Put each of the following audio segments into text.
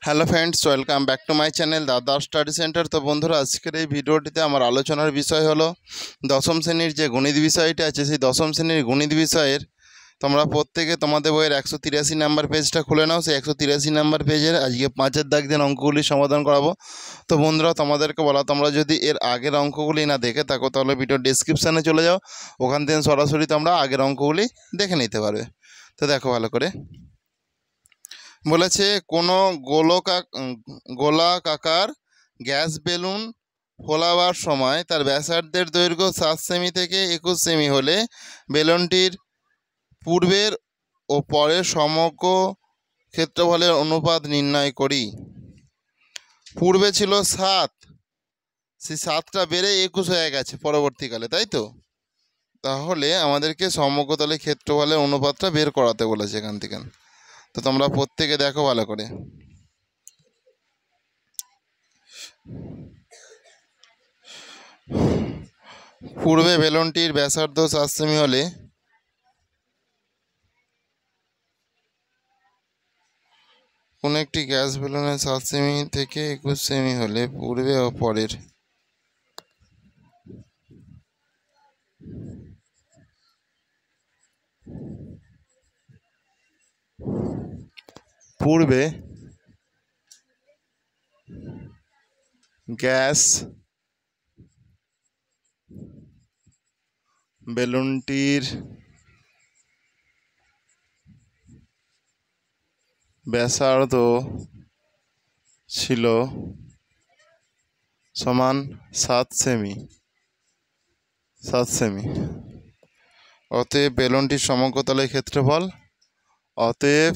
Hello friends, welcome back to my channel দাদা study centre. তো বন্ধুরা, আজকের এই ভিডিওটিতে আমার আলোচনার বিষয় হলো দশম শ্রেণীর যে গণিত বিষয়টা আছে, সেই দশম শ্রেণীর গণিত বিষয়ের তোমরা প্রত্যেকে তোমাদের বইয়ের 183 নাম্বার পেজটা খুলে নাও। সেই 183 নাম্বার পেজের আজকে 5-এর দাগ দিয়ে অঙ্কগুলি সমাধান করাবো। তো বন্ধুরা, তোমাদেরকে বলা, তোমরা যদি এর আগের অঙ্কগুলি না দেখে থাকো তাহলে ভিডিও ডেসক্রিপশানে চলে যাও, ওখান থেকে সরাসরি তোমরা আগের অঙ্কগুলি দেখে নিতে পারবে। তো দেখো ভালো করে। বলেছে কোনো গোলাকার গ্যাস বেলুন ফোলাবার সময় তার ব্যাসার্ধের দৈর্ঘ্য 7 সেমি থেকে 21 সেমি হলে বেলুনটির পূর্বের ও পরের সমগ্র ক্ষেত্রফলের অনুপাত নির্ণয় করি। পূর্বে ছিল 7, সেই 7টা বেড়ে 21 হয়ে গেছে পরবর্তীকালে, তাই তো? তাহলে আমাদেরকে সমগ্রতলে ক্ষেত্রফলের অনুপাতটা বের করাতে বলেছে এখান থেকে। তো তোমরা প্রত্যেকে দেখো ভালো করে। পূর্বে বেলুনটির ব্যাসার্ধ 7 সেমি হলে কোন একটি গ্যাস বেলুনের 7 সেমি থেকে 21 সেমি হলে পূর্বে ও পরের পূর্বে গ্যাস বেলুনটির ব্যাসার্ধ ছিল সমান 7 সেমি। অতএব বেলুনটির সমগ্রতলের ক্ষেত্রফল, অতএব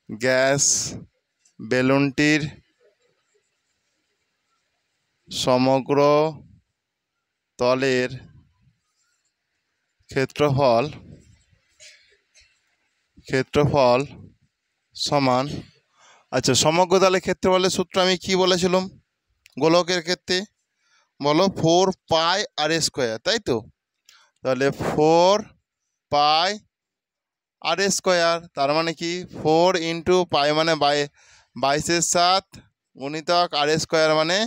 গ্যাস বেলুনটির সমগ্র তলের ক্ষেত্রফল সমান। আচ্ছা, সমগ্র তলের ক্ষেত্রফলের সূত্র আমি কি বলেছিলাম গোলকের ক্ষেত্রে? বলো 4 পাই আর স্কোয়ার, তাই তো? তাহলে 4 পাই আর স্কোয়ার, তার মানে কি 4 ইন্টু পাই মানে 22/7 গুণিতক আর স্কোয়ার মানে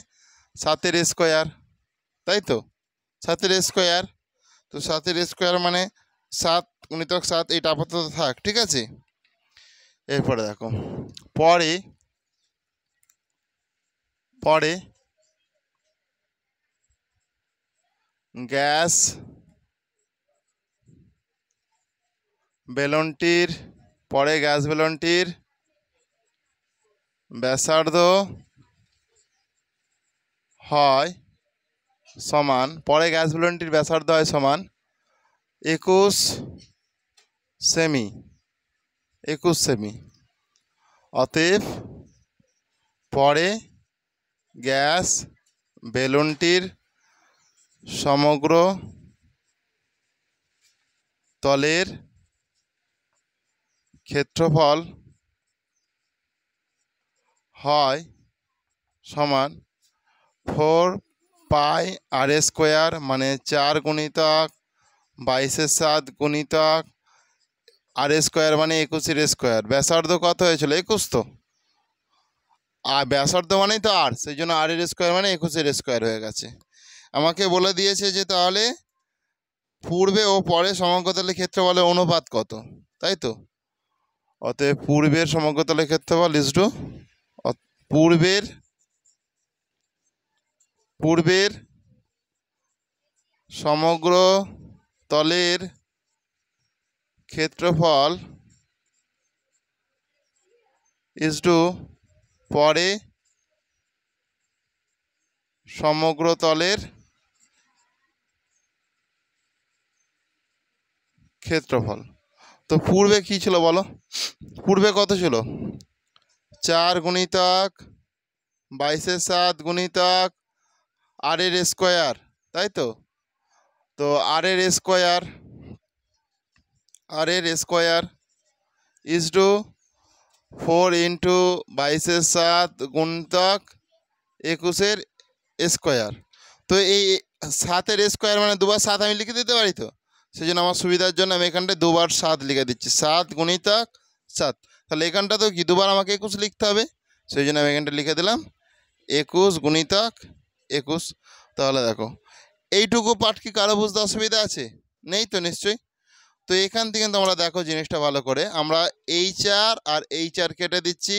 7-এর স্কোয়ার, তাই তো? 7-এর স্কোয়ার। তো 7-এর স্কোয়ার মানে 7 গুণিতক 7, এইটা আপাতত থাক, ঠিক আছে? এরপরে দেখো, পরে গ্যাস বেলুনটির ব্যাসার্ধ হয় সমান 21 সেমি। অতএব পরে গ্যাস বেলুনটির সমগ্র তলের ক্ষেত্রফল হয় সমান 4 পাই আর স্কোয়ার মানে 4 গুণিতক 22/7 গুণিতক আর স্কোয়ার মানে 21-এর স্কোয়ার। ব্যাসার্ধ কত হয়েছিল? 21 তো, আর ব্যাসার্ধ মানেই তো আর, সেই জন্য আর এর স্কোয়ার মানে 21-এর স্কোয়ার হয়ে গেছে। আমাকে বলে দিয়েছে যে তাহলে পূর্বে ও পরে সমগ্রতলের ক্ষেত্রফলের অনুপাত কত, তাই তো? অতএব পূর্বের সমগ্রতলের ক্ষেত্রফল ইজটু পূর্বের সমগ্র তলের ক্ষেত্রফল ইজটু পরে সমগ্র তলের ক্ষেত্রফল। তো পূর্বে কি ছিল বলো? পূর্বে কত ছিল? 4 গুণিতক 22/7 গুণিতক আর এর স্কোয়ার, তাই তো? তো আর এর স্কোয়ার ইজটু 4 ইন্টু 22/7 গুণিতক 21-এর স্কোয়ার। তো এই 7-এর স্কোয়ার মানে 2/7 আমি লিখে দিতে পারি তো, সেই জন্য আমার সুবিধার জন্য আমি এখানটায় 2/7 লিখে দিচ্ছি। 7 গুণিতক 7, তাহলে এখানটা তো কি 2 বার আমাকে 21 লিখতে হবে। সেই জন্য আমি এখানটা লিখে দিলাম 21 গুণিতক 21। তাহলে দেখো এইটুকু পাঠ কি কারো বুঝতে অসুবিধা আছে? নেই তো নিশ্চয়ই। তো এখান থেকে তোমরা দেখো জিনিসটা ভালো করে, আমরা আর এইচ আর কেটে দিচ্ছি,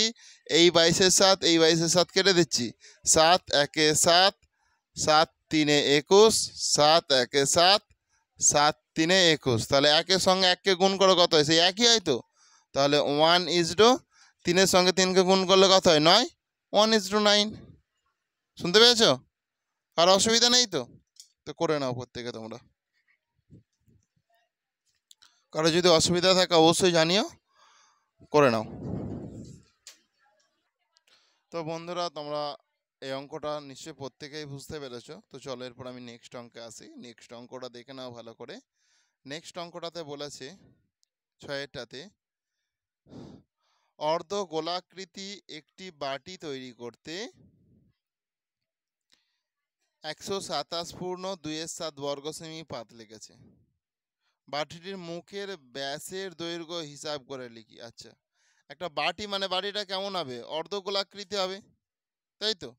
এই 22-এর 7 এই 22-এর 7 কেটে দিচ্ছি, 7 1 7, 7 3 21, 7 1 7, 7 3 21। তাহলে একের সঙ্গে এককে গুণ করো কত হয়? সেই একই হয় তো। তাহলে 1:3-এর সঙ্গে 3কে গুণ করলে কত হয়? 9, 1:9। শুনতে পেয়েছো? আর অসুবিধা নেই তো? তো করে নাও প্রত্যেকে তোমরা। কারো যদি অসুবিধা থাকে অবশ্যই জানিও, করে নাও। তো বন্ধুরা তোমরা এই অঙ্কটা নিশ্চয়ই প্রত্যেকেই বুঝতে পেরেছো। তো চলো এরপর আমি নেক্সট অঙ্কে আসি। নেক্সট অঙ্কটা দেখে নাও ভালো করে। নেক্সট অঙ্কটাতে বলেছে 6টাতে, অর্ধ গোলাকৃতি একটি বাটি তৈরি করতে 127.2 বর্গ সেমি পাত লেগেছে। বাটিটির মুখের ব্যাসের দৈর্ঘ্য হিসাব করে লিখি। আচ্ছা, একটা বাটি মানে বাটিটা কেমন হবে? অর্ধ গোলাকৃতি হবে, তাই তো?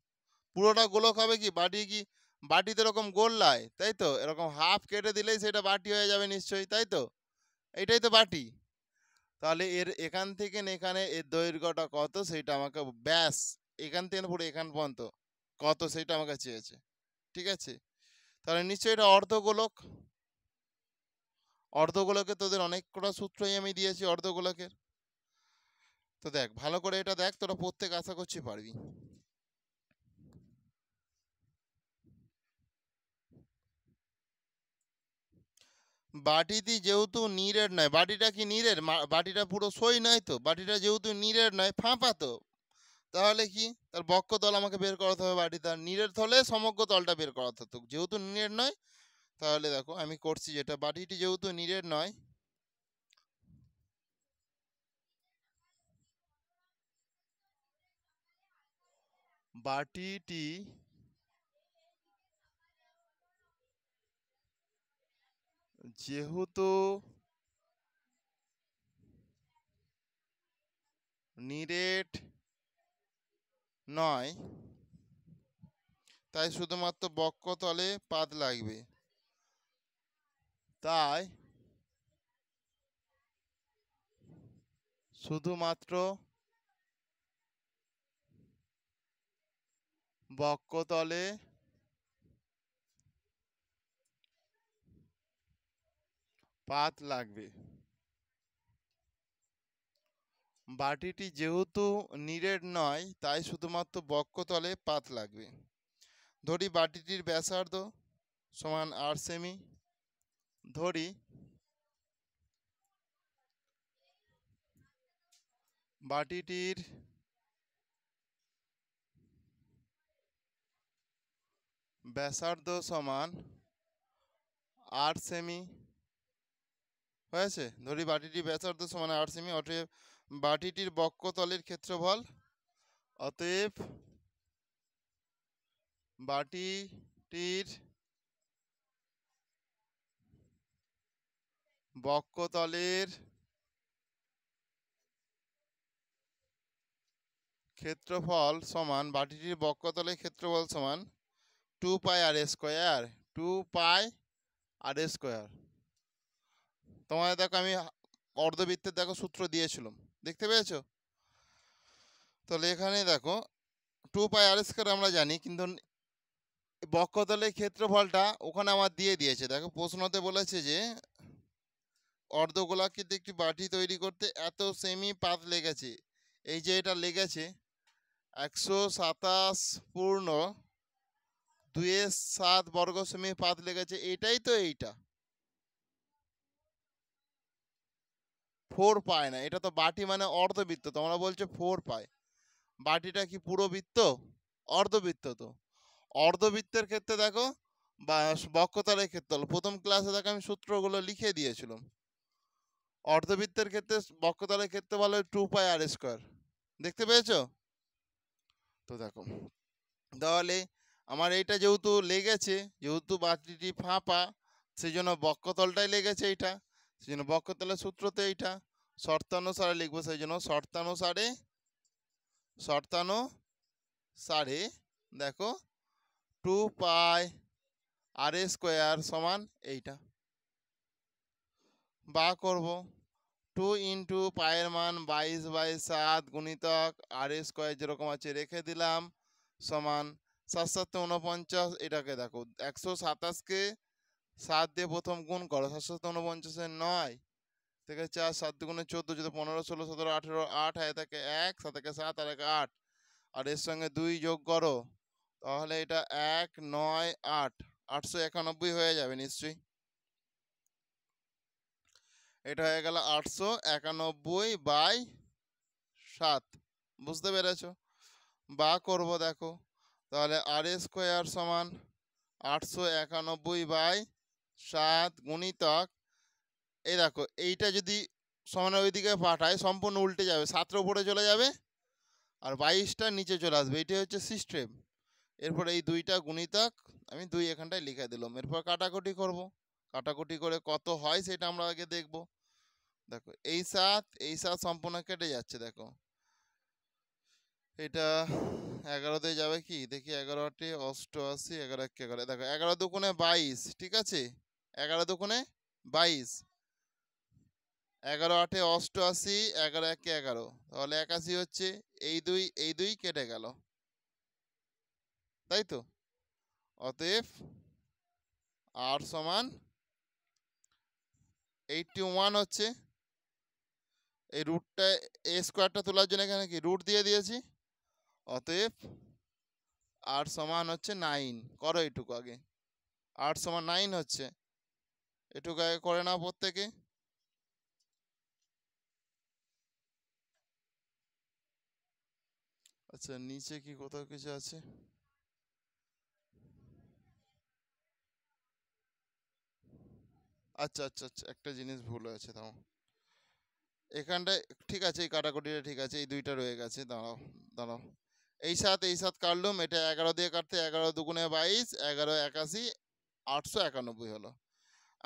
পুরোটা গোলক হবে কি? বাটি কি বাটিতে এরকম গোল লাই, তাই তো? এরকম হাফ কেটে দিলেই সেটা বাটি হয়ে যাবে নিশ্চয়ই, তাই তো? এইটাই তো বাটি। তাহলে এর এখান থেকে এখানে এর দৈর্ঘ্যটা কত সেটা আমাকে, ব্যাস এখান থেকে পুরো এখান পর্যন্ত কত সেটা আমাকে চেয়েছে। ঠিক আছে, তাহলে নিশ্চয়ই এটা অর্ধগোলক। অর্ধগোলকে তোদের অনেক কটা সূত্রই আমি দিয়েছি অর্ধগোলকের। তো দেখ ভালো করে এটা দেখ, তোরা প্রত্যেক আশা করছি পারবি। বাটিটি যেহেতু নীরের নয়, বাটিটা কি নীরের? বাটিটা পুরো সই নয় তো। বাটিটা যেহেতু নীরের নয়, ফাঁপা তো, তাহলে কি তার বক্ষতল আমাকে বের করাতে হবে। বাটিটা নীরের থলে সমগ্র তলটা বের করাতে হতো, যেহেতু নীরের নয়। তাহলে দেখো আমি করছি যেটা, বাটিটি যেহেতু নীরের নয়, বাটিটি যেহেতু নীরেট নয়, তাই শুধুমাত্র বক্ষতলে পাত লাগবে। তাই শুধুমাত্র বক্ষতলে পাত লাগবে। বাটিটি যেহেতু নীরের নয়, তাই শুধুমাত্র বক্ষতলে পাত লাগবে। ধরি বাটিটির ব্যাসার্ধ সমান 8 সেমি। ধরি বাটিটির ব্যাসার্ধ সমান 8 সেমি হয়েছে। ধরি বাটিটির ব্যাসার্ধ সমান 8 সেমি। অতএব বাটিটির বক্ষতলের ক্ষেত্রফল, অতএব বাটিটির বক্ষতলের ক্ষেত্রফল সমান, বাটিটির বক্ষতলের ক্ষেত্রফল সমান 2 পাই আর স্কোয়ার। 2 পাই আর স্কোয়ার। তোমাদের দেখো আমি অর্ধবৃত্তের দেখো সূত্র দিয়েছিলাম, দেখতে পেয়েছো? তাহলে এখানে দেখো 2 পাই আর স্কোয়ার আমরা জানি, কিন্তু বক্ষতলের ক্ষেত্রফলটা ওখানে আমার দিয়ে দিয়েছে। দেখো প্রশ্নতে বলেছে যে অর্ধগোলাকৃতি একটি বাটি তৈরি করতে এত সেমি পাত লেগেছে। এই যে এটা লেগেছে 127.2 বর্গ সেমি পাত লেগেছে, এটাই তো। এইটা 4 পায় না, এটা তো বাটি মানে অর্ধবৃত্ত, তোমরা বলছো 4 পায়। বাটিটা কি পুরো বৃত্ত? অর্ধবৃত্ত তো। অর্ধবৃত্তের ক্ষেত্রে দেখো বা বক্ষতলের ক্ষেত্রফল, প্রথম ক্লাসে দেখো আমি সূত্রগুলো লিখে দিয়েছিলাম। অর্ধবৃত্তের ক্ষেত্রে বক্ষতলের ক্ষেত্রফল হয় 2 পাই আর স্কোয়ার, দেখতে পেয়েছো? তো দেখো তাহলে আমার এইটা যেহেতু লেগেছে, যেহেতু বাটিটি ফাঁপা, সেই জন্য বক্ষতলটাই লেগেছে এইটা, সেই জন্য বক্ষতলের সূত্র তো এইটা। শর্তানুসারে লিখবো, সেই জন্য শর্তানুসারে শর্তানু সারে দেখো 2 পাই আর স্কোয়ার সমান এইটা। বা করব 2 ইন্টু পায়ের মান 22/7 গুণিতক আর স্কোয়ার যেরকম আছে রেখে দিলাম সমান 7 7 49। এটাকে দেখো 127কে 7 দিয়ে প্রথম গুণ করো, 7 7 49 9 থেকে 4 7 দুগুণে 14, যদি 15 16 17 18 8 হয় থাকে 1 7 থেকে 7 আর 1 8 আর এর সঙ্গে 2 যোগ করো, তাহলে এটা 1 9 8 891 হয়ে যাবে নিশ্চয়ই। এটা হয়ে গেল 891/7। বুঝতে পেরেছো? বা করব দেখো, তাহলে আর স্কোয়ার সমান 891/7 গুণিতক, এই দেখো এইটা যদি সমানের ওইদিকে পাঠায় সম্পূর্ণ উল্টে যাবে, 7টার উপরে চলে যাবে আর 22টা নিচে চলে আসবে, এটাই হচ্ছে সিস্টেম। এরপর এই 2টা গুণিতক আমি 2 এখানটায় লিখে দিলাম। এরপর কাটাকুটি করব, কাটাকুটি করে কত হয় সেটা আমরা আগে দেখব। দেখো এই 7 সম্পূর্ণ কেটে যাচ্ছে, দেখো এটা 11 যাবে কি দেখি, 11 88 11 1 11, দেখো 11 দুগুণে 22, ঠিক আছে 11 দুগুণে 22, 11 8 88, 11 1 11, তাহলে 81 হচ্ছে। এই দুই কেটে গেল, তাই তো? অতএব আর সমান 81 হচ্ছে। এই রুটটা এ স্কোয়ারটা তোলার জন্য এখানে কি রুট দিয়ে দিয়েছি, অতএব আর সমান হচ্ছে 9। করো এইটুকু আগে, আর সমান 9 হচ্ছে, এটুকু আগে করে নাও প্রত্যেকে। আচ্ছা নিচে কি কোথাও কিছু আছে? আচ্ছা আচ্ছা আচ্ছা, একটা জিনিস ভুল হয়েছে, তাও এখানটায় ঠিক আছে, এই কাটাকুটিটা ঠিক আছে, এই দুইটা রয়ে গেছে, দাঁড়াও দাঁড়াও। এই 7 কাটলুম, এটা 11 দিয়ে কাটতে 11 দুগুণে 22, 11 81, 891 হলো।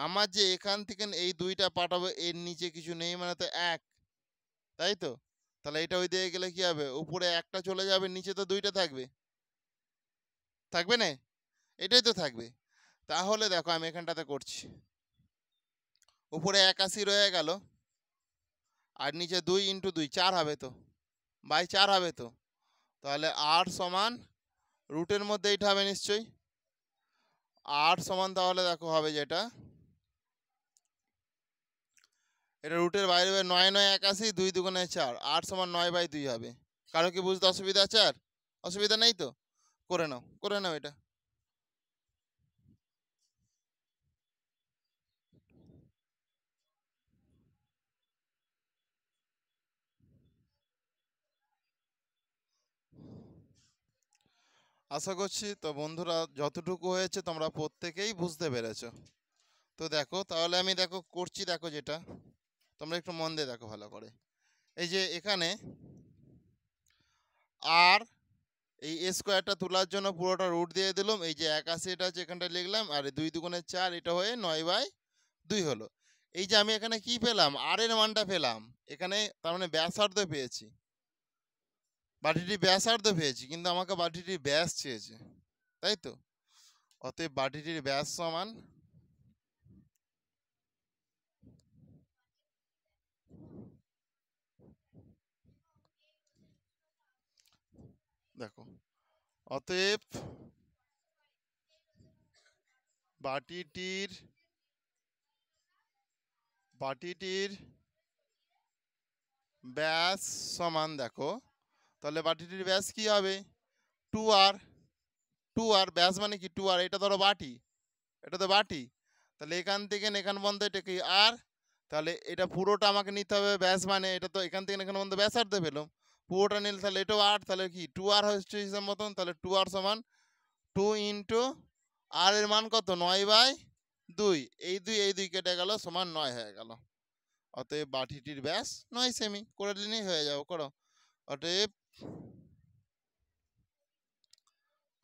আমার যে এখান থেকে এই দুইটা পাঠাবো, এর নিচে কিছু নেই মানে তো 1, তাই তো? তাহলে এটা ওই দিকে গেলে কি হবে, উপরে একটা চলে যাবে, নিচে তো 2টা থাকবে, থাকবে না? এটাই তো থাকবে। তাহলে দেখো আমি এখানটাতে করছি, উপরে 81 রয়ে গেল আর নিচে 2 ইন্টু 2 4 হবে তো, 4 হবে তো, তাহলে 8 সমান রুটের মধ্যে এইটা হবে নিশ্চয়ই। 8 সমান তাহলে দেখো হবে যেটা, এটা রুটের বাইরে 9 9 81, 2 দুগুণে 4, 8 সমান 9/2 হবে। কারো কি বুঝতে অসুবিধা আছে? আর অসুবিধা নেই তো? করে নাও, করে নাও এটা। আশা করছি তো বন্ধুরা যতটুকু হয়েছে তোমরা প্রত্যেকেই বুঝতে পেরেছো। তো দেখো তাহলে আমি দেখো করছি, দেখো যেটা তোমরা একটু মন দিয়ে দেখো ভালো করে। এই যে এখানে আর এই স্কোয়ারটা তোলার জন্য পুরোটা রুট দিয়ে দিলাম, এই যে 81 এটা হচ্ছে এখানটা লিখলাম, আর 2 দুগুণে 4 এটা হয়ে 9/2 হলো। এই যে আমি এখানে কি পেলাম, আর এর মানটা পেলাম এখানে, তার মানে ব্যাসার্ধ পেয়েছি, বাটিটি ব্যাসার্ধ পেয়েছি, কিন্তু আমাকে বাটিটির ব্যাস চেয়েছে, তাই তো? অতএব বাটিটির ব্যাস সমান, দেখো অতএব বাটিটির বাটিটির ব্যাস সমান, দেখো তাহলে বাটিটির ব্যাস কি হবে, 2r। 2r ব্যাস মানে কি 2r, এটা ধরো বাটি, এটা তো বাটি, তাহলে এখান থেকে এখান পর্যন্ত এটা কি আর, তাহলে এটা পুরোটা আমাকে নিতে হবে ব্যাস, মানে এটা তো এখান থেকে এখান পর্যন্ত ব্যাসার্ধ পেলাম, পুরোটা নিলে তাহলে এটাও আর, তাহলে কি 2r হচ্ছে হিসাব মতন, তাহলে 2r সমান 2 ইন্টু আর এর মান কত, 9/2, এই দুই কেটে গেল সমান 9 হয়ে গেল। অতএব বাটিটির ব্যাস 9 সেমি, করে দিলেই হয়ে যাবে, করো। অতএব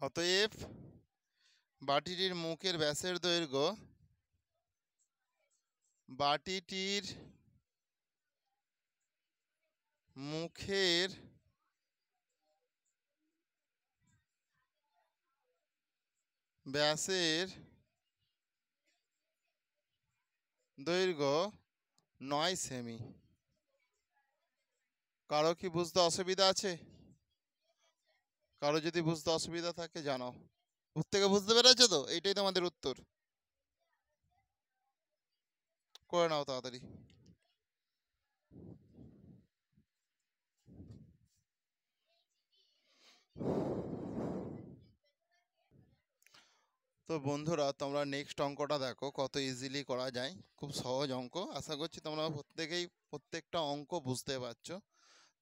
অতএব বাটিটির মুখের ব্যাসের দৈর্ঘ্য, বাটিটির মুখের ব্যাসের দৈর্ঘ্য 9 সেমি। কারো কি বুঝতে অসুবিধা আছে? কারো যদি বুঝতে অসুবিধা থাকে জানাও। থেকে বুঝতে পেরেছো তো? এইটাই তোমাদের উত্তর। করে নাও তাড়াতাড়ি। তো বন্ধুরা, তোমরা নেক্সট অঙ্কটা দেখো কত ইজিলি করা যায়। খুব সহজ অঙ্ক, আশা করছি তোমরা প্রত্যেকেই প্রত্যেকটা অঙ্ক বুঝতে পারছো।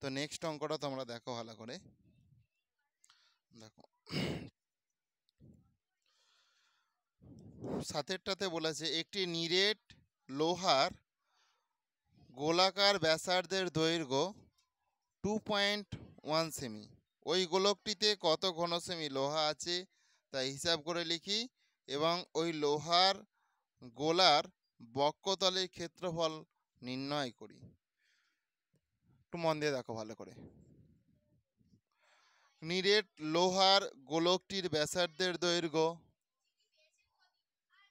তো নেক্সট অঙ্কটা তোমরা দেখো ভালো করে। দেখো, সাতেরটাতে বলেছে একটি নিরেট লোহার গোলাকার ব্যাসার্ধের দৈর্ঘ্য 2.1 সেমি। ওই গোলকটিতে কত ঘন সেমি লোহা আছে তা হিসাব করে লিখি এবং ওই লোহার গোলার বক্ষতলের ক্ষেত্রফল নির্ণয় করি। একটু মন দিয়ে দেখো ভালো করে। নিরেট লোহার গোলকটির ব্যাসার্ধের দৈর্ঘ্য,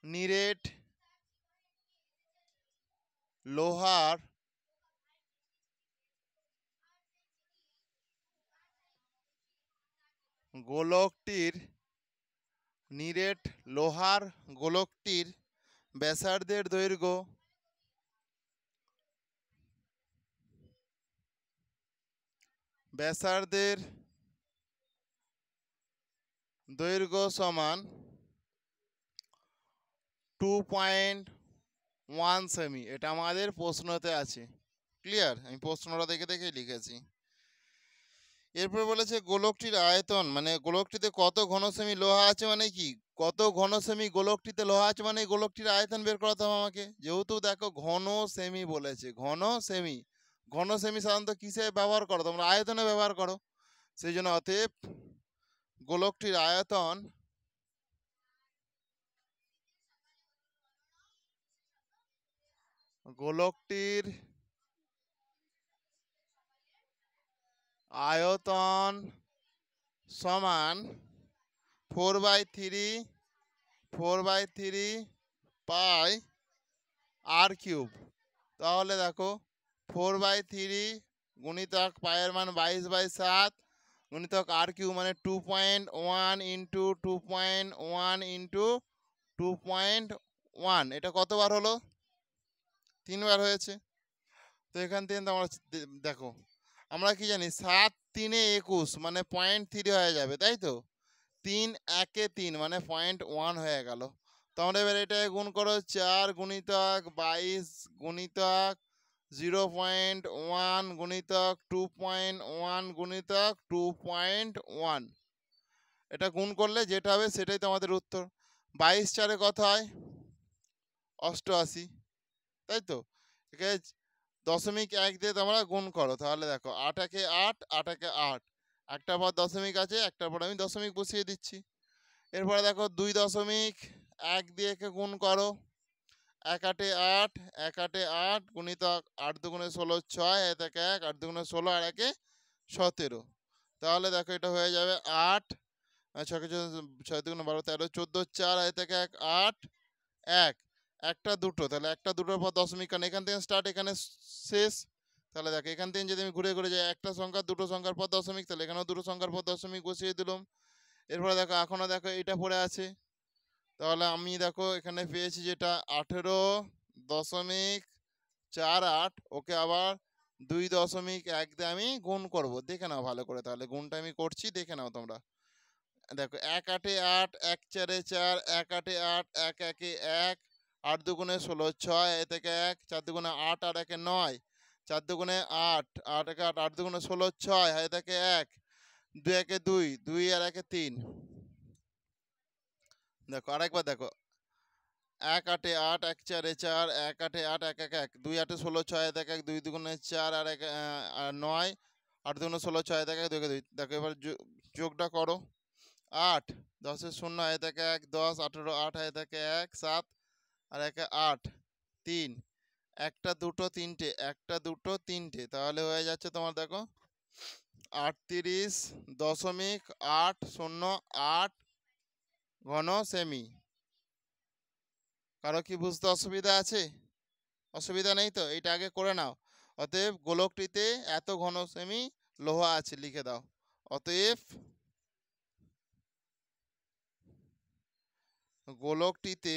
নিরেট লোহার গোলকটির নিরেট লোহার গোলকটির ব্যাসার্ধের দৈর্ঘ্য ব্যাসার্ধের দৈর্ঘ্য সমান 2.1 সেমি। এটা আমাদের প্রশ্নতে আছে। ক্লিয়ার? আমি প্রশ্নটা দেখে দেখে লিখেছি। এরপর বলেছে গোলকটির আয়তন, মানে গোলকটিতে কত ঘন সেমি লোহা আছে, মানে কি কত ঘন সেমি গোলকটিতে লোহা আছে, মানে গোলকটির আয়তন বের করতে হবে আমাকে। যেহেতু দেখো ঘন সেমি বলেছে, ঘন সেমি, ঘন সেমি সাধারণত কিসে ব্যবহার করো তোমরা? আয়তনে ব্যবহার করো। সেই জন্য অতএব গোলকটির আয়তন গোলকটির আয়তন সমান 4/3 পাই আর কিউব। তাহলে দেখো 4/3 গুণিতক পায়ের মান 22/7 গুণিতক আর কিউব মানে 2.1 ইন্টু 2.1 ইন্টু 2.1। এটা কতবার হলো? 3বার হয়েছে। তো এখান থেকে আমরা দেখো, আমরা কি জানি 7×3 = 21 মানে 0.3 হয়ে যাবে, তাই তো? 3×1 মানে 0.1 হয়ে গেল। তোমরা এবার এটাকে গুণ করো, 4 গুণিতক 22 গুণিতক 0.1 গুণিতক 2.1 গুণিতক 2.1। এটা গুণ করলে যেটা হবে সেটাই তোমাদের উত্তর। 22×4 কত হয়? 88, তাই তো? একে 0.1 দিয়ে তোমরা গুণ করো, তাহলে দেখো 8×1 8, 8×1 8, একটার পর দশমিক আছে, একটার পর আমি দশমিক বসিয়ে দিচ্ছি। এরপরে দেখো 2.1 দিয়ে একে গুণ করো, 1×8 8, 1×8 8 গুণিতক 8 দুগুণে 16 6, 1 1 8 দুগুণে 16 আর 1 17। তাহলে দেখো এটা হয়ে যাবে 8, 6 দুগুণে 12 13 14 4, 1 1 8 1, একটা দুটো, তাহলে একটা দুটোর পর দশমিক, কারণ এখান থেকে স্টার্ট এখানে শেষ। তাহলে দেখো এখান থেকে যদি আমি ঘুরে ঘুরে যাই, একটা সংখ্যা দুটো সংখ্যার পর দশমিক, তাহলে এখানেও দুটো সংখ্যার পর দশমিক বসিয়ে দিলাম। এরপরে দেখো এখনো দেখো এটা পড়ে আছে, তাহলে আমি দেখো এখানে পেয়েছি যেটা 18.48। ওকে আবার 2.1 দিয়ে আমি গুণ করব, দেখে নাও ভালো করে। তাহলে গুণটা আমি করছি, দেখে নাও তোমরা। দেখো 1×8 8, 1×4 4, 1×8 8, 1 1 1, 8 দুগুণে 16 6, 1 1 4 দুগুণে 8 আর 1 9, 4 দুগুণে 8, 8 1 8, 8 দুগুণে 16 6, 1 1 1, 2 1 2, 2 আর 1 3। দেখো আরেকবার দেখো, 1×8 8, 1×4 4, 1×8 8, 1 1 1, 2 8 16 6, 1 1 2 দুগুণে 4 আর 1 9, 8 দুগুণে 16 6, 1 1 2 2। দেখো এবার যোগটা করো, 8 10 0, 1 1 1 10, 18 8, 1 1 1 7 আর 1 8 3, একটা দুটো তিনটে, একটা দুটো তিনটে, তাহলে হয়ে যাচ্ছে তোমার দেখো 38.808 ঘন সেমি। কারো কি বুঝতে অসুবিধা আছে? অসুবিধা নেই তো? এইটা আগে করে নাও। অতএব গোলকটিতে এত ঘন সেমি লোহা আছে, লিখে দাও। অতএব গোলকটিতে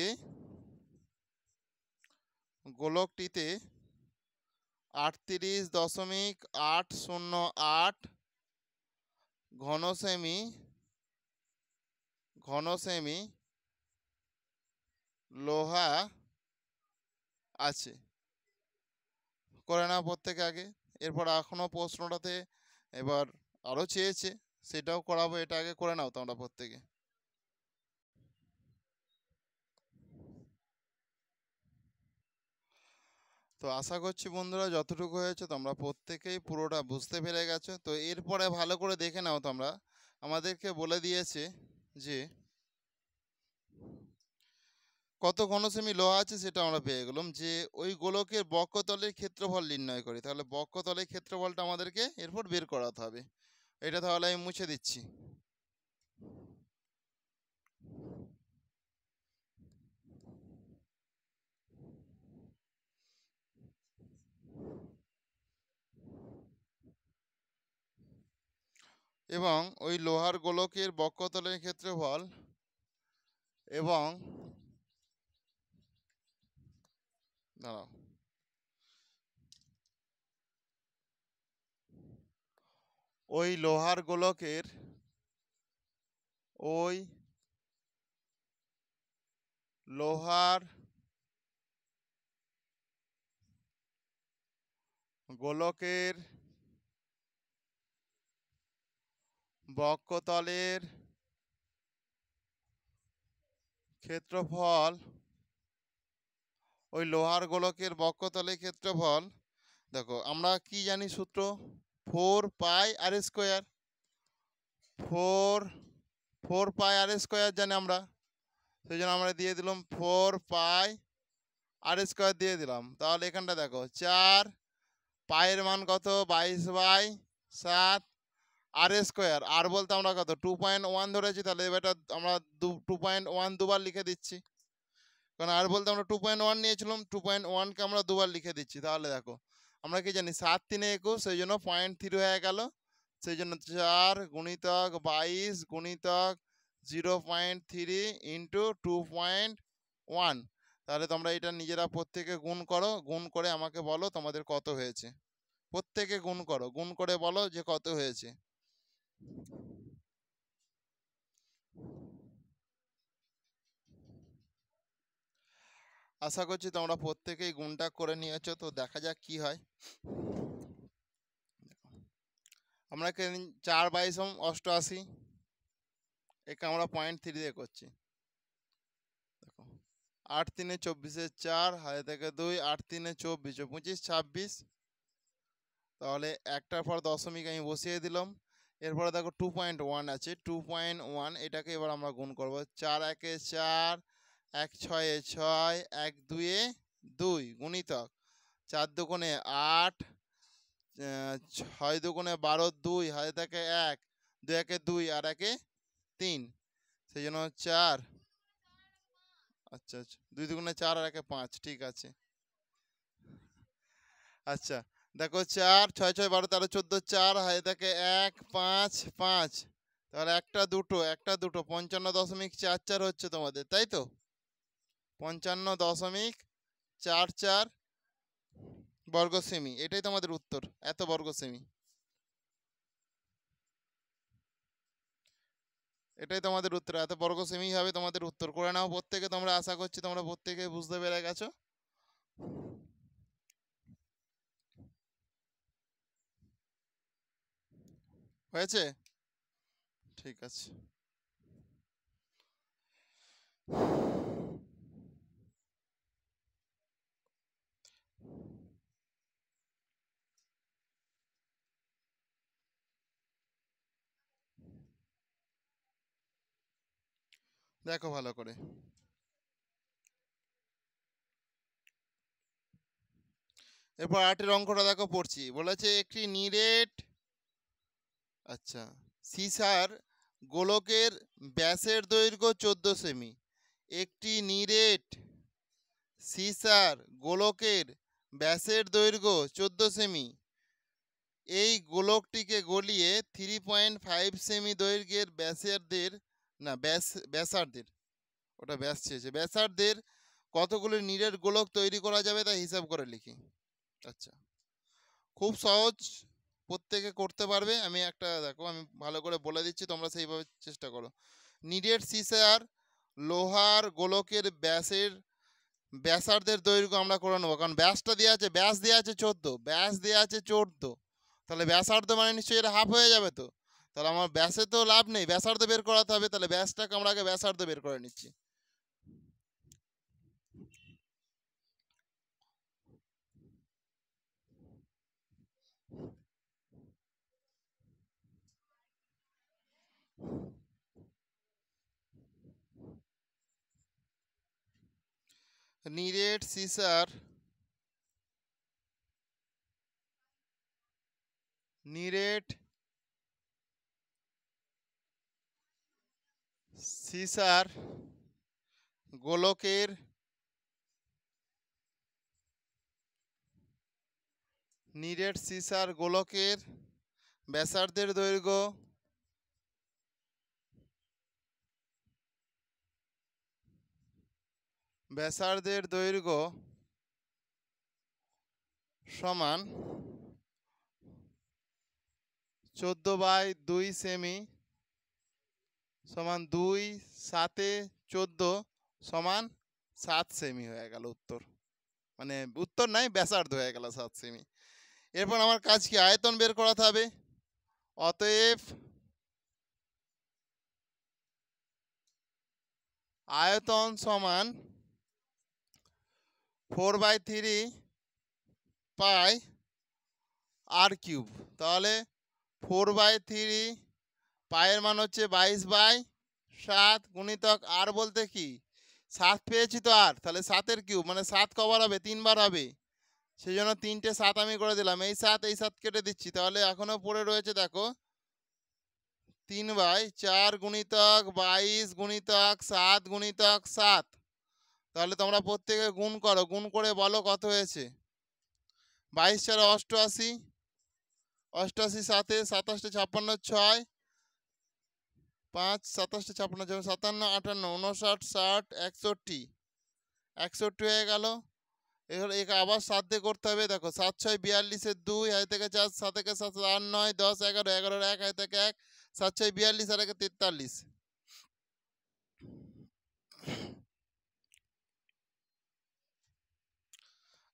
38.808 ঘন সেমি লোহা আছে। করে নাও প্রত্যেকে আগে। এরপর এখনো প্রশ্নটাতে এবার আরও চেয়েছে, সেটাও করাবো। এটা আগে করে নাও তোমরা প্রত্যেকে। তো আশা করছি বন্ধুরা যতটুকু হয়েছে তোমরা প্রত্যেকেই পুরোটা বুঝতে পেরে গেছো। তো এরপরে ভালো করে দেখে নাও তোমরা, আমাদেরকে বলে দিয়েছে যে কত ঘন সেমি লোহা আছে সেটা আমরা পেয়ে গেলাম, যে ওই গোলকের বক্ষতলের ক্ষেত্রফল নির্ণয় করি। তাহলে বক্ষতলের ক্ষেত্রফলটা আমাদেরকে এরপর বের করাতে হবে। এটা তাহলে আমি মুছে দিচ্ছি। এবং ওই লোহার গোলকের বক্ষতলের ক্ষেত্রফল এবং দাঁড়াও, ওই লোহার গোলকের বক্ষতলের ক্ষেত্রফল, ওই লোহার গোলকের বক্ষতলের ক্ষেত্রফল, দেখো আমরা কি জানি সূত্র, 4πr²। 4πr² জানি আমরা, সেই জন্য আমরা দিয়ে দিলাম 4πr² দিয়ে দিলাম। তাহলে এখানটা দেখো 4 পায়ের মান কত, 22/7 r²। আর বলতে আমরা কত 2.1 ধরেছি, তাহলে এটা আমরা 2.1 দুবার লিখে দিচ্ছি, কারণ আর বলতে আমরা 2.1 নিয়েছিলাম, 2.1কে আমরা দুবার লিখে দিচ্ছি। তাহলে দেখো আমরা কি জানি 7 3 21, সেই জন্য 0.3 হয়ে গেল। সেই জন্য 4 গুণিতক 22 গুণিতক 0.3 ইন্টু 2.1। তাহলে তোমরা এটা নিজেরা প্রত্যেকে গুণ করো, গুণ করে আমাকে বলো তোমাদের কত হয়েছে। প্রত্যেকে গুণ করো, গুণ করে বলো যে কত হয়েছে। আশা করছি তোমরা প্রত্যেকেই গুণটা করে নিয়েছো। তো দেখা যাক কি হয়। আমরা 4/22 একে আমরা 0.3 দিয়ে করছি। দেখো 8 3 24 4 হাতে থেকে 2, 8 3 24 25 26। তাহলে একটার পর দশমিক আমি বসিয়ে দিলাম। এরপরে দেখো 2.1 আছে, 2.1 এটাকে এবার আমরা গুণ করব। 4 1 4, 1 6 6, 1 2 2 গুণিতক 4 2 8, 6 2 12, 2 হাতে থেকে 1, 2 1 2 আর 1 3, সেই জন্য 4। আচ্ছা 2 2 4 আর 1 5, ঠিক আছে। আচ্ছা দেখো 4 6 6 12 13 14, 4 হাতে থেকে 1 5 5, তাহলে একটা দুটো 55.44 হচ্ছে তোমাদের, তাই তো? 55.44 বর্গ সেমি, এটাই তোমাদের উত্তর, এত বর্গ সেমি। এটাই তোমাদের উত্তর, এত বর্গ সেমি হবে তোমাদের উত্তর। করে নাও প্রত্যেকে তোমরা, আশা করছি তোমরা প্রত্যেকে বুঝতে পেরে গেছো। হয়েছে? ঠিক আছে। দেখো ভালো করে, এরপর 8 অঙ্কটা দেখো পড়ছি। বলেছে একটি নিরেট, আচ্ছা, সিসার গোলকের ব্যাসের দৈর্ঘ্য 14 সেমি। একটি নিরেট সিসার গোলকের ব্যাসের দৈর্ঘ্য 14 সেমি। এই গোলকটিকে গলিয়ে 3.5 সেমি দৈর্ঘ্যের ব্যাসার্ধের ওটা ব্যাস চেয়েছে, ব্যাসার্ধের কতগুলি নিরেট গোলক তৈরি করা যাবে তা হিসাব করে লিখি। আচ্ছা, খুব সহজ, প্রত্যেকে করতে পারবে। আমি ভালো করে বলে দিচ্ছি, তোমরা সেইভাবে চেষ্টা করো। নিরেট সিসার লোহার গোলকের ব্যাসার্ধের দৈর্ঘ্য আমরা করে নেবো, কারণ ব্যাস দেওয়া আছে 14, তাহলে ব্যাসার্ধ মানে নিশ্চয়ই এটা হাফ হয়ে যাবে। তো তাহলে আমার ব্যাসে তো লাভ নেই, ব্যাসার্ধ বের করাতে হবে। তাহলে ব্যাসটাকে আমরা আগে ব্যাসার্ধ বের করে নিচ্ছি। নিরেট সিসার গোলকের ব্যাসার্ধের দৈর্ঘ্য সমান 14/2 সেমি সমান 2 7 14 সমান 7 সেমি হয়ে গেল উত্তর। মানে উত্তর নাই, ব্যাসার্ধ হয়ে গেল 7 সেমি। এরপর আমার কাজ কি, আয়তন বের করাতে হবে। অতএব আয়তন সমান 4/3 পাই আর কিউব। তাহলে 4/3 পায়ের মান হচ্ছে 22/7 গুণিতক আর বলতে কি 7 পেয়েছি তো, আর তাহলে 7-এর কিউব মানে 7 কবার হবে, 3 বার হবে। সেই জন্য 3টে 7 আমি করে দিলাম। এই 7 কেটে দিচ্ছি। তাহলে এখনো পড়ে রয়েছে দেখো 3/4 গুণিতক 22 গুণিতক 7 গুণিতক 7। তাহলে তোমরা প্রত্যেকে গুণ করো, গুণ করে বলো কত হয়েছে। 22 4 88, 88 7 27 56 6 5 27 56 57 58 59 60 61 61 হয়ে গেল। এবার একে আবার 7 দিয়ে করতে হবে। দেখো 7 6 42 2 হাই থেকে 4 7 থেকে 7 8 9 10 11 11 1 হাই থেকে 1 7 6 42 আর 1 43।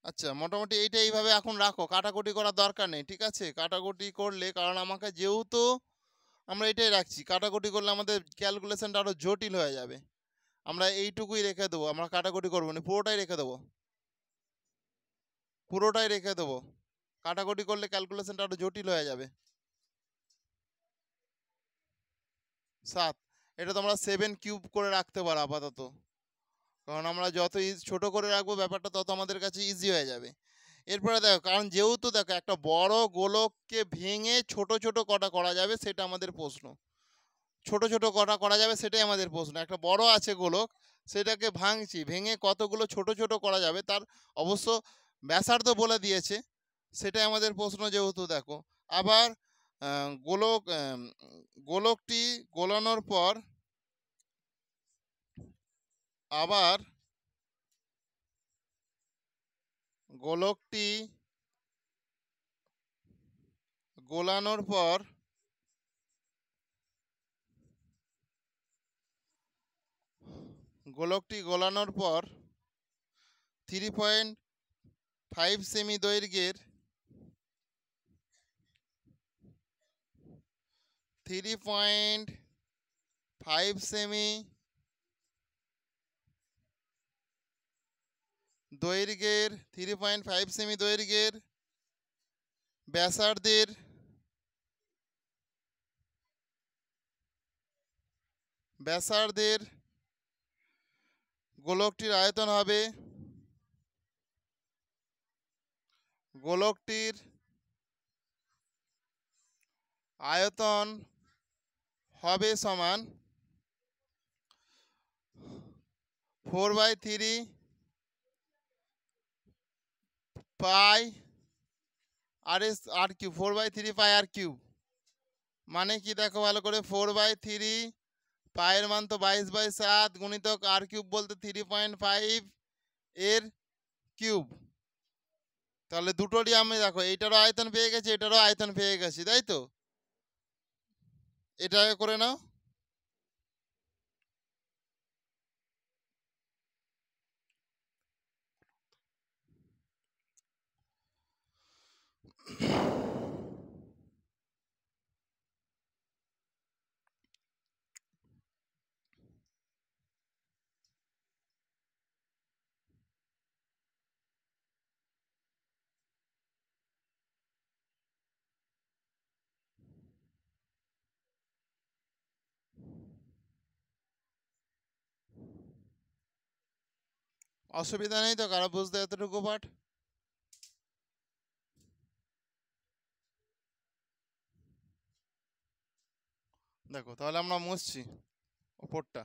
আচ্ছা, মোটামুটি এইটা এইভাবে এখন রাখো, কাটাকুটি করার দরকার নেই, ঠিক আছে? কাটাকুটি করলে, কারণ আমাকে যেহেতু আমরা এটাই রাখছি, কাটাকুটি করলে আমাদের ক্যালকুলেশনটা আরও জটিল হয়ে যাবে। আমরা এইটুকুই রেখে দেবো, আমরা কাটাকুটি করবো না, পুরোটাই রেখে দেবো। কাটাকুটি করলে ক্যালকুলেশনটা আরও জটিল হয়ে যাবে। 7, এটা তোমরা 7 কিউব করে রাখতে পারো আপাতত, কারণ আমরা যত ছোট করে রাখবো ব্যাপারটা তত আমাদের কাছে ইজি হয়ে যাবে। এরপরে দেখো, কারণ যেহেতু দেখো একটা বড় গোলককে ভেঙে ছোট ছোট কটা করা যাবে সেটা আমাদের প্রশ্ন। সেটাই আমাদের প্রশ্ন। একটা বড় আছে গোলক, সেটাকে ভাঙছি, ভেঙে কতগুলো ছোট ছোট করা যাবে তার অবশ্য ব্যাসার্ধ বলে দিয়েছে, সেটাই আমাদের প্রশ্ন। যেহেতু দেখো আবার গোলকটি গোলানোর পর আবার গোলকটি গোলানোর পর 3.5 সেমি দৈর্ঘ্যের 3.5 সেমি দৈর্ঘ্যের ব্যাসার্ধের গোলকটির আয়তন হবে হবে সমান 4/3 পাই আর কিউব, 4/3 পাই আর কিউব। মানে কি দেখো ভালো করে, 4/3 পায়ের মান তো 22/7 গুণিতক আর কিউব বলতে 3.5 এর কিউব। তাহলে দুটোরই আমি দেখো এইটারও আয়তন পেয়ে গেছি, এটারও আয়তন পেয়ে গেছি, তাই তো? এটা করে নাও। অসুবিধা নেই তো কারো বুঝতে এতটুকু পাঠ? দেখো তাহলে আমরা মুছছি ওপরটা।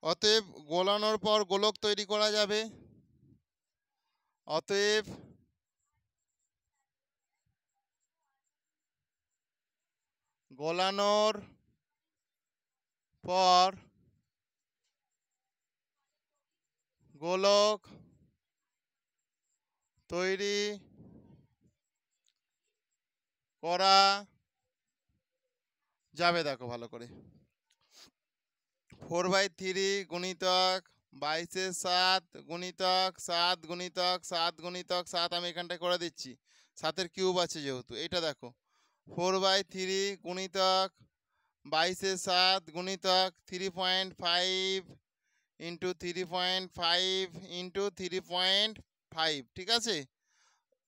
অতএব গোলানোর পর গোলক তৈরি করা যাবে। অতএব গোলানোর পর গোলক তৈরি করা যাবে। দেখো ভালো করে, 4/3 গুণিতক 22/7 গুণিতক 7 গুণিতক 7 গুণিতক 7, আমি এখানটায় করে দিচ্ছি, 7-এর কিউব আছে যেহেতু। এইটা দেখো 4/3 গুণিতক 22/7 গুণিতক 3.5 ইন্টু 3.5 ইন্টু 3.5, ঠিক আছে?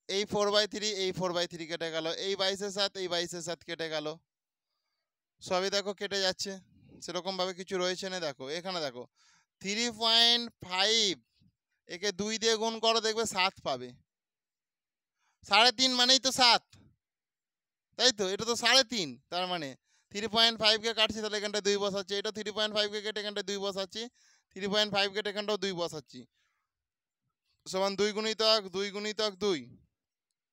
এই 4/3 এই 4/3 কেটে গেল, এই 22/7 এই 22/7 কেটে গেল, সবই দেখো কেটে যাচ্ছে। সেরকমভাবে কিছু রয়েছে না। দেখো এখানে দেখো 3.5, একে 2 দিয়ে গুণ করো দেখবে 7 পাবে। 3.5 মানেই তো 7, তাই তো? এটা তো 3.5, তার মানে 3.5কে কাটছি, তাহলে এখানটা 2 বসাচ্ছি। এটা 3.5কে কেটে এখানটা 2 বসাচ্ছি, 3.5 কেটে এখানটাও 2 বসাচ্ছি, সমান 2 গুণিতক 2 গুণিতক 2,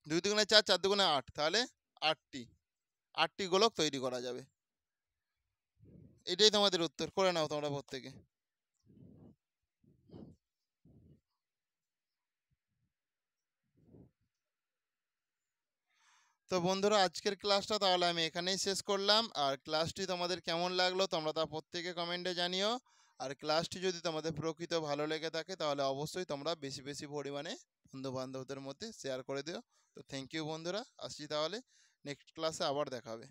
2 দুগুণে 4, 4 দুগুণে 8, তাহলে 8টি গোলক তৈরি করা যাবে। এটাই তোমাদের উত্তর। করে নাও তোমরা প্রত্যেকে। তো বন্ধুরা, আজকের ক্লাসটা তাহলে আমি এখানেই শেষ করলাম। আর ক্লাসটি তোমাদের কেমন লাগলো তোমরা তা প্রত্যেকে কমেন্টে জানিও। আর ক্লাসটি যদি তোমাদের প্রকৃত ভালো লেগে থাকে তাহলে অবশ্যই তোমরা বেশি বেশি পরিমাণে বন্ধু বান্ধবদের মধ্যে শেয়ার করে দিও। তো থ্যাংক ইউ বন্ধুরা, আসছি তাহলে, নেক্সট ক্লাসে আবার দেখা হবে।